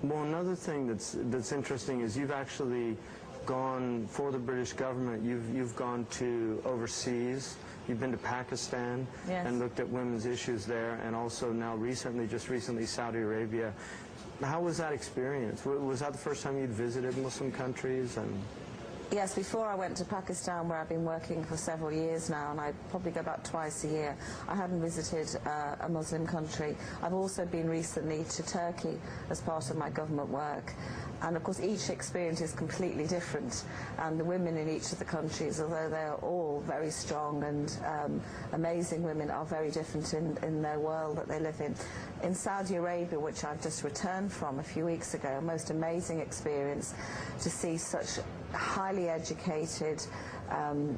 Well, another thing that's interesting is you've actually gone for the British government. You've gone to overseas. You've been to Pakistan and looked at women's issues there, and also now just recently, Saudi Arabia. How was that experience? Was that the first time you'd visited Muslim countries? Yes, before I went to Pakistan, where I've been working for several years now, and I probably go about twice a year, I hadn't visited a Muslim country. I've also been recently to Turkey as part of my government work. And of course, each experience is completely different. And the women in each of the countries, although they're all very strong and amazing women, are very different in their world that they live in. In Saudi Arabia, which I've just returned from a few weeks ago, a most amazing experience to see such highly educated,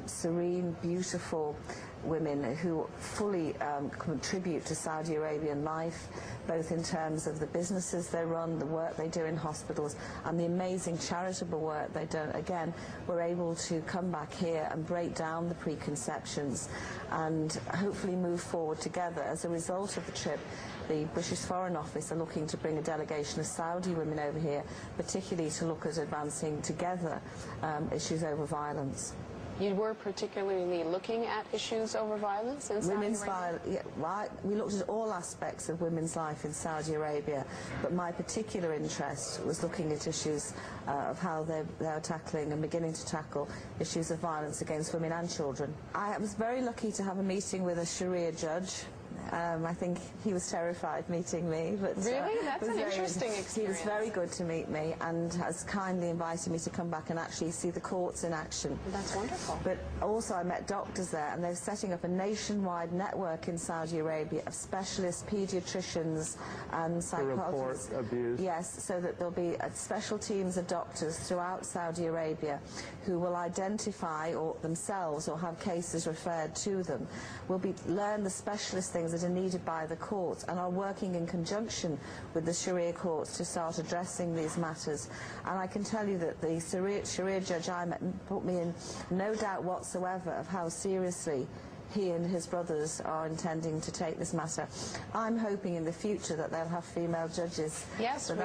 serene, beautiful women who fully contribute to Saudi Arabian life, both in terms of the businesses they run, the work they do in hospitals, and the amazing charitable work they do. Again, we're able to come back here and break down the preconceptions and hopefully move forward together. As a result of the trip, the British Foreign Office are looking to bring a delegation of Saudi women over here, particularly to look at advancing together issues over violence. You were particularly looking at issues over violence in Saudi Arabia? Yeah, right. We looked at all aspects of women's life in Saudi Arabia, but my particular interest was looking at issues of how they're tackling and beginning to tackle issues of violence against women and children. I was very lucky to have a meeting with a Sharia judge. I think he was terrified meeting me. But, really? That's an interesting experience. He was very good to meet me and has kindly invited me to come back and actually see the courts in action. That's wonderful. But also I met doctors there, and they're setting up a nationwide network in Saudi Arabia of specialist paediatricians and psychologists. To report abuse? Yes, so that there'll be special teams of doctors throughout Saudi Arabia who will identify themselves or have cases referred to them, will learn the specialist things that are needed by the courts and are working in conjunction with the Sharia courts to start addressing these matters. And I can tell you that the Sharia judge I met put me in no doubt whatsoever of how seriously he and his brothers are intending to take this matter. I'm hoping in the future that they'll have female judges. Yes, so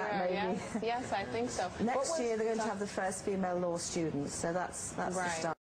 yes, I think so. Next year they're going to have the first female law students, so that's the start.